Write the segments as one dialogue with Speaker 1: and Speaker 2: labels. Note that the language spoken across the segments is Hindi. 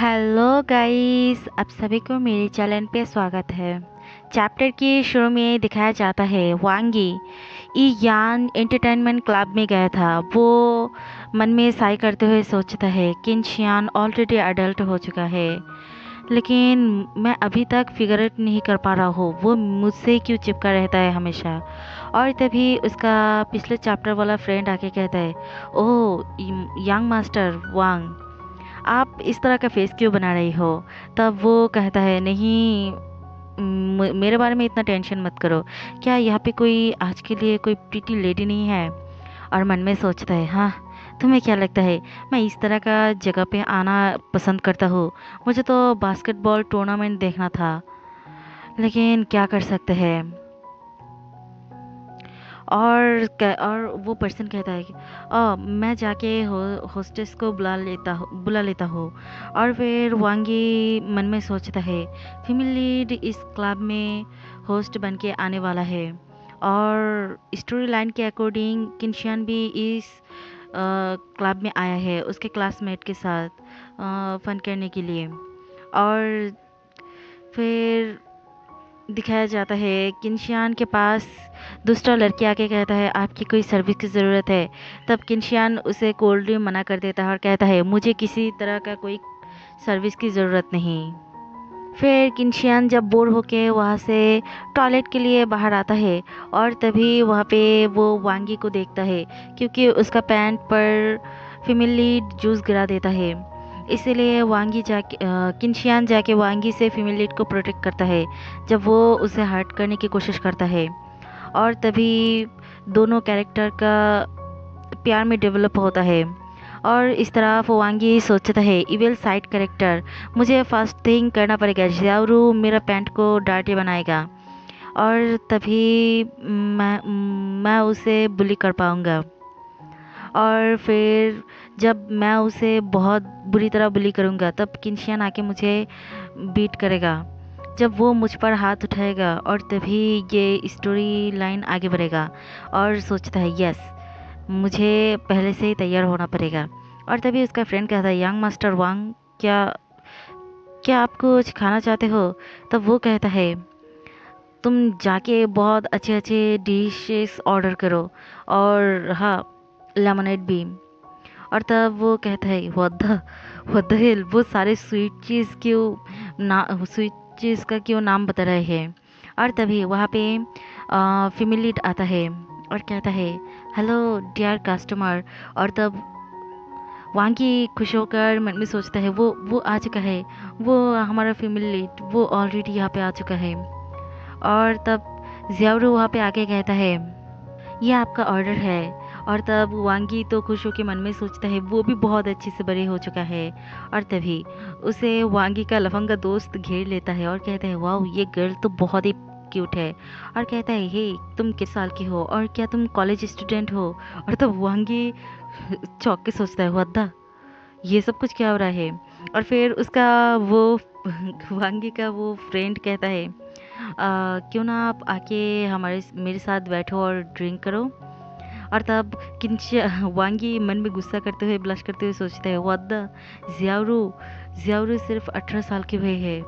Speaker 1: हेलो गाइस, आप सभी को मेरे चैनल पे स्वागत है। चैप्टर के शुरू में दिखाया जाता है वांगी ई यान एंटरटेनमेंट क्लब में गया था। वो मन में साई करते हुए सोचता है किनशियान ऑलरेडी अडल्ट हो चुका है, लेकिन मैं अभी तक फिगर आउट नहीं कर पा रहा हूँ वो मुझसे क्यों चिपका रहता है हमेशा। और तभी उसका पिछले चैप्टर वाला फ्रेंड आके कहता है, ओह यंग मास्टर वांग, आप इस तरह का फेस क्यों बना रही हो। तब वो कहता है, नहीं, मेरे बारे में इतना टेंशन मत करो। क्या यहाँ पे कोई आज के लिए कोई प्रीटी लेडी नहीं है। और मन में सोचता है, हाँ, तुम्हें क्या लगता है मैं इस तरह का जगह पे आना पसंद करता हूँ। मुझे तो बास्केटबॉल टूर्नामेंट देखना था, लेकिन क्या कर सकते हैं। और वो पर्सन कहता है कि मैं जाके होस्टेस को बुला लेता हूँ। और फिर वांगी मन में सोचता है फीमेल लीड इस क्लब में होस्ट बन के आने वाला है। और स्टोरी लाइन के अकॉर्डिंग किनशियान भी इस क्लब में आया है उसके क्लासमेट के साथ फन करने के लिए। और फिर दिखाया जाता है किनशियान के पास दूसरा लड़की आके कहता है, आपकी कोई सर्विस की ज़रूरत है। तब किनशियान उसे कोल्ड ड्रिंक मना कर देता है और कहता है, मुझे किसी तरह का कोई सर्विस की ज़रूरत नहीं। फिर किनशियान जब बोर होके वहाँ से टॉयलेट के लिए बाहर आता है, और तभी वहाँ पे वो वांगी को देखता है, क्योंकि उसका पैंट पर फीमेल जूस गिरा देता है। इसीलिए किनशियान जाके वांगी से फीमेल लीड को प्रोटेक्ट करता है जब वो उसे हर्ट करने की कोशिश करता है। और तभी दोनों कैरेक्टर का प्यार में डेवलप होता है। और इस तरह वांगी सोचता है, इविल साइड कैरेक्टर, मुझे फर्स्ट थिंग करना पड़ेगा, ज़ाओरू मेरा पैंट को डार्टी बनाएगा और तभी मैं उसे बुली कर पाऊँगा। और फिर जब मैं उसे बहुत बुरी तरह बुली करूँगा तब किनशियान आके मुझे बीट करेगा, जब वो मुझ पर हाथ उठाएगा, और तभी ये स्टोरी लाइन आगे बढ़ेगा। और सोचता है, यस, मुझे पहले से ही तैयार होना पड़ेगा। और तभी उसका फ्रेंड कहता है, यंग मास्टर वांग, क्या क्या आप कुछ खाना चाहते हो। तब वो कहता है, तुम जाके बहुत अच्छे अच्छे डिशेस ऑर्डर करो, और हाँ, लेमनेड भी। और तब वो कहता है, व्हाट द हेल, वो सारे स्वीट चीज़ का क्यों नाम बता रहे हैं। और तभी वहाँ पे फीमेल लीड आता है और कहता है, हेलो डियर कस्टमर। और तब वांगी खुश होकर मन में सोचता है, वो आ चुका है, वो हमारा फीमेल लीड, वो ऑलरेडी यहाँ पे आ चुका है। और तब ज़ियाओरू वहाँ पे आके कहता है, ये आपका ऑर्डर है। और तब वांगी तो खुश होकर मन में सोचता है वो भी बहुत अच्छे से बड़े हो चुका है। और तभी उसे वांगी का लफंगा दोस्त घेर लेता है और कहता है, वाह, ये गर्ल तो बहुत ही क्यूट है। और कहता है, हे, तुम किस साल की हो और क्या तुम कॉलेज स्टूडेंट हो। और तब वांगी चौंक के सोचता है, व्हाट, ये सब कुछ क्या हो रहा है। और फिर उसका वो वांगी का वो फ्रेंड कहता है, क्यों ना आप आके हमारे मेरे साथ बैठो और ड्रिंक करो। और तब किंच वांगी मन में गुस्सा करते हुए ब्लश करते हुए सोचता है, व्हाट द, ज़ियाओरू ज़ियाओरू सिर्फ 18 साल की हुई है,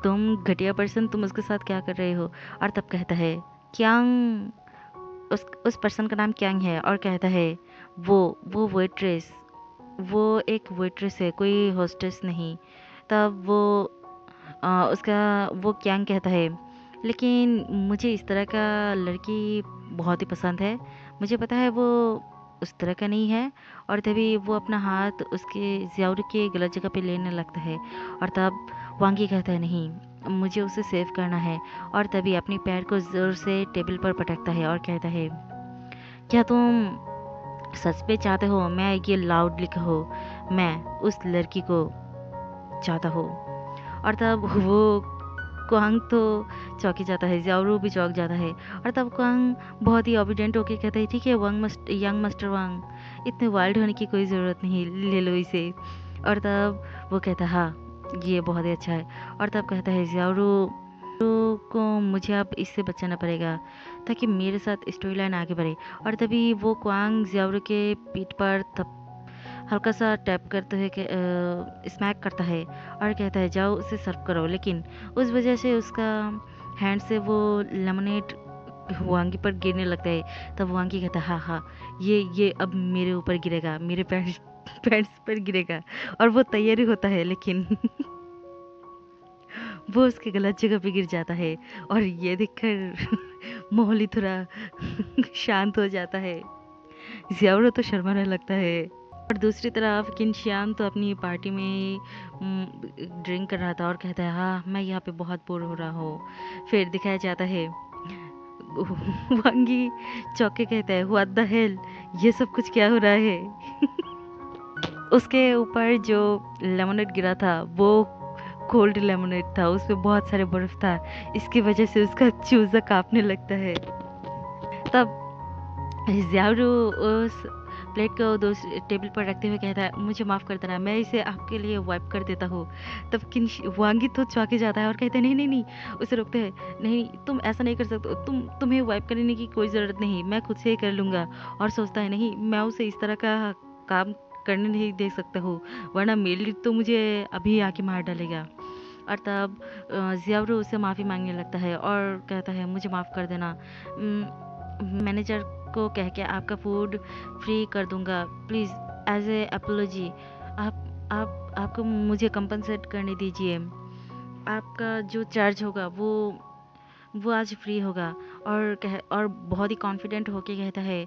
Speaker 1: तुम घटिया पर्सन, तुम उसके साथ क्या कर रहे हो। और तब कहता है, क्यांग, उस पर्सन का नाम क्यांग है। और कहता है, वो वेट्रेस, वो एक वेट्रेस है, कोई होस्टेस नहीं। तब उसका वो क्यांग कहता है, लेकिन मुझे इस तरह का लड़की बहुत ही पसंद है, मुझे पता है वो उस तरह का नहीं है। और तभी वो अपना हाथ उसके ज़ियाओरू के गलत जगह पे लेने लगता है। और तब वांगी कहता है, नहीं, मुझे उसे सेव करना है। और तभी अपनी पैर को ज़ोर से टेबल पर पटकता है और कहता है, क्या तुम सच में चाहते हो मैं ये लाउडली कहूँ, मैं उस लड़की को चाहता हूँ। और तब वो कुआंग तो चौंक ही जाता है, ज़ियाओरू भी चौंक जाता है। और तब कुआंग बहुत ही ओबीडिएंट होके कहता है, ठीक है यंग मास्टर वांग, इतने वाइल्ड होने की कोई ज़रूरत नहीं, ले लो इसे। और तब वो कहता है, हाँ, ये बहुत ही अच्छा है। और तब कहता है, ज़ियाओरू को मुझे अब इससे बचाना पड़ेगा ताकि मेरे साथ स्टोरी लाइन आगे बढ़े। और तभी वो कुआंग ज़ियाओरू के पीठ पर हल्का सा टैप करते हुए स्मैक करता है और कहता है जाओ उसे सर्व करो, लेकिन उस वजह से उसका हैंड से वो लेमनेड वांगी पर गिरने लगता है। तब वांगी कहता है हाँ हाँ, ये अब मेरे ऊपर गिरेगा, मेरे पैंट्स पैंट्स पर गिरेगा। और वो तैयारी होता है, लेकिन वो उसके गलत जगह पे गिर जाता है। और ये देखकर माहौल ही थोड़ा शांत हो जाता है। ज़ियाओरो तो शर्माने लगता है। और दूसरी तरफ किनशियान तो अपनी पार्टी में ड्रिंक कर रहा था और कहता है हाँ मैं यहाँ पे बहुत बोर हो रहा हूँ। फिर दिखाया जाता है वांगी चौके कहता है व्हाट द हेल, ये सब कुछ क्या हो रहा है। उसके ऊपर जो लेमनेड गिरा था वो कोल्ड लेमनेड था, उसमें बहुत सारे बर्फ था। इसकी वजह से उसका चूजा कांपने लगता है। तब ज़ियाओरो उस प्लेट को दूसरे टेबल पर रखते हुए कहता है मुझे माफ़ कर देना, मैं इसे आपके लिए वाइप कर देता हूँ। तब वांगी तो चौंके जाता है और कहता है नहीं नहीं नहीं, उसे रोकते हैं नहीं तुम ऐसा नहीं कर सकते, तुम्हें वाइप करने की कोई ज़रूरत नहीं, मैं खुद से ही कर लूँगा। और सोचता है नहीं मैं उसे इस तरह का काम करने नहीं दे सकता हूँ, वरना मेरे तो मुझे अभी आके मार डालेगा। और तब ज़ियाओरो उससे माफ़ी मांगने लगता है और कहता है मुझे माफ़ कर देना, मैनेजर को कह के आपका फूड फ्री कर दूंगा, प्लीज़ एज ए अपोलॉजी आप आपको मुझे कंपनसेट करने दीजिए, आपका जो चार्ज होगा वो आज फ्री होगा। और बहुत ही कॉन्फिडेंट होके कहता है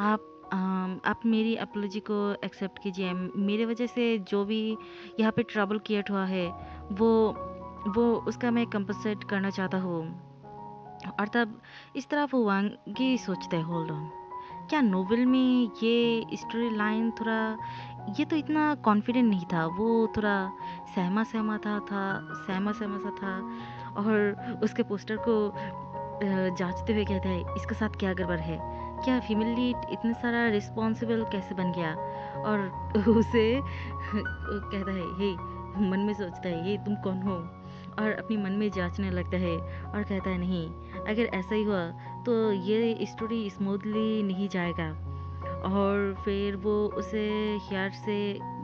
Speaker 1: आप मेरी अपोलॉजी को एक्सेप्ट कीजिए, मेरे वजह से जो भी यहाँ पे ट्रबल क्रिएट हुआ है वो वो उसका मैं कंपनसेट करना चाहता हूँ। और तब इस तरफ वांगी सोचते हैं होल्ड ऑन, क्या नोवेल में ये स्टोरी लाइन थोड़ा, ये तो इतना कॉन्फिडेंट नहीं था, वो थोड़ा सहमा सहमा सहमा सहमा सा था। और उसके पोस्टर को जांचते हुए कहता है इसके साथ क्या गड़बड़ है, क्या फीमेल लीड इतना सारा रिस्पॉन्सिबल कैसे बन गया। और उसे कहता है हे, मन में सोचता है ये तुम कौन हो, और अपनी मन में जांचने लगता है और कहता है नहीं, अगर ऐसा ही हुआ तो ये स्टोरी स्मूथली नहीं जाएगा। और फिर वो उसे यार से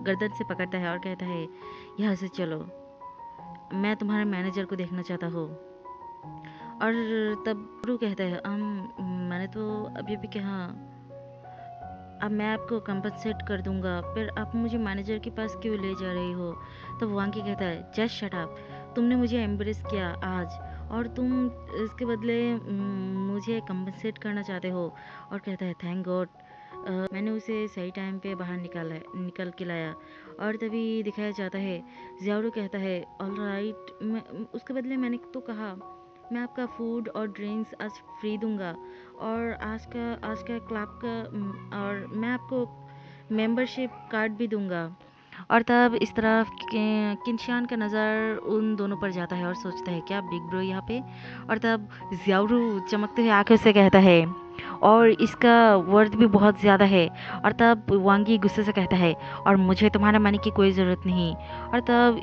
Speaker 1: गर्दन से पकड़ता है और कहता है यहाँ से चलो, मैं तुम्हारे मैनेजर को देखना चाहता हूँ। और तब गुरु कहता है मैंने तो अभी अभी कहा, अब मैं आपको कंपनसेट कर दूंगा, फिर आप मुझे मैनेजर के पास क्यों ले जा रही हो। तब वांगी कहता है जस्ट शट अप, तुमने मुझे एम्ब्रेस किया आज और तुम इसके बदले मुझे कंपनसेट करना चाहते हो। और कहता है थैंक गॉड मैंने उसे सही टाइम पे बाहर निकल के लाया। और तभी दिखाया जाता है ज़ियाओरो कहता है ऑल राइट, मैं उसके बदले मैंने तो कहा मैं आपका फूड और ड्रिंक्स आज फ्री दूंगा, और आज का क्लब का और मैं आपको मेंबरशिप कार्ड भी दूंगा। और तब इस तरफ किनशियान का नज़र उन दोनों पर जाता है और सोचता है क्या बिग ब्रो यहाँ पे। और तब ज़ियाओरो चमकते हुए आंखों से कहता है और इसका वर्थ भी बहुत ज़्यादा है। और तब वांगी गुस्से से कहता है और मुझे तुम्हारा मनी की कोई ज़रूरत नहीं। और तब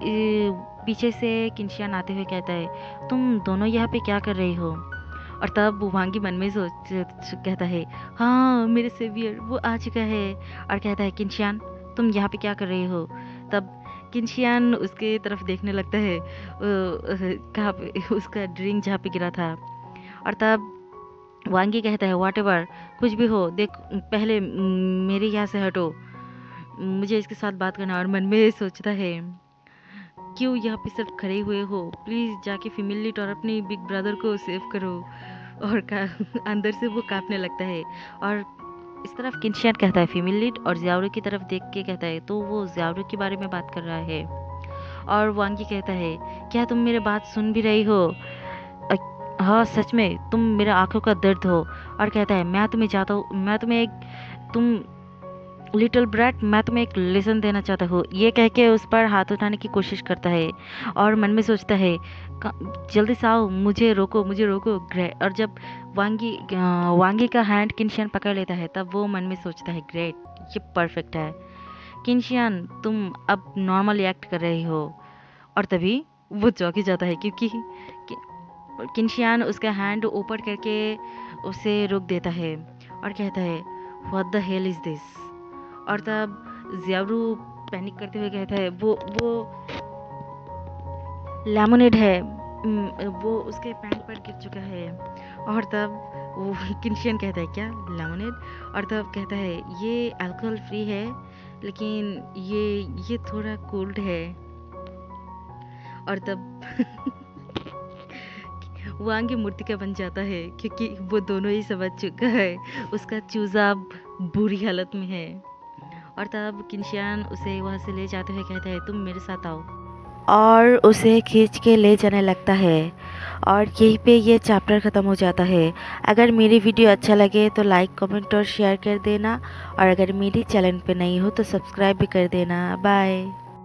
Speaker 1: पीछे से किनशियान आते हुए कहता है तुम दोनों यहाँ पे क्या कर रही हो। और तब वांगी मन में कहता है हाँ मेरे सेवियर वो आ चुका है। और कहता है किनशियान तुम यहाँ पे क्या कर रही हो। तब किनशियान उसके तरफ देखने लगता है कहाँ पे उसका ड्रिंक जहाँ पे गिरा था। और तब वांगी कहता है वॉट एवर, कुछ भी हो देख, पहले मेरे यहाँ से हटो, मुझे इसके साथ बात करना। और मन में सोचता है क्यों यहाँ पे सिर्फ खड़े हुए हो, प्लीज़ जाके फीमेल लीड और अपने बिग ब्रदर को सेव करो। और अंदर से वो कांपने लगता है। और इस तरफ किनशियान कहता है फीमेल लीड और ज़ियाओरो की तरफ देख के कहता है तो वो ज़ियाओरो के बारे में बात कर रहा है। और वांगी कहता है क्या तुम मेरी बात सुन भी रही हो, हाँ सच में तुम मेरे आंखों का दर्द हो। और कहता है मैं तुम्हें चाहता हूँ, मैं तुम्हें एक, तुम लिटिल ब्रैट, मैं तुम्हें एक लेसन देना चाहता हूँ। ये कह के उस पर हाथ उठाने की कोशिश करता है और मन में सोचता है जल्दी से आओ, मुझे रोको मुझे रोको। ग्रेट। और जब वांगी का हैंड किनशियान पकड़ लेता है तब वो मन में सोचता है ग्रेट, ये परफेक्ट है किनशियान, तुम अब नॉर्मल एक्ट कर रही हो। और तभी वो चौंक ही जाता है क्योंकि किनशियान उसका हैंड ऊपर करके उसे रोक देता है और कहता है what the hell is this. और तब ज़ियारू पैनिक करते हुए कहता है वो लेमोनेड है। वो उसके पैंट पर गिर चुका है। और तब वो किंशियन कहता है क्या लेमोनेड? और तब कहता है ये अल्कोहल फ्री है, लेकिन ये थोड़ा कोल्ड है। और तब वांग मूर्तिका बन जाता है क्योंकि वो दोनों ही समझ चुका है उसका चूजा अब बुरी हालत में है। और तब किंशियन उसे वहाँ से ले जाते हुए कहता है तुम मेरे साथ आओ, और उसे खींच के ले जाने लगता है। और यहीं पे ये चैप्टर ख़त्म हो जाता है। अगर मेरी वीडियो अच्छा लगे तो लाइक कमेंट और शेयर कर देना, और अगर मेरी चैनल पे नहीं हो तो सब्सक्राइब भी कर देना। बाय।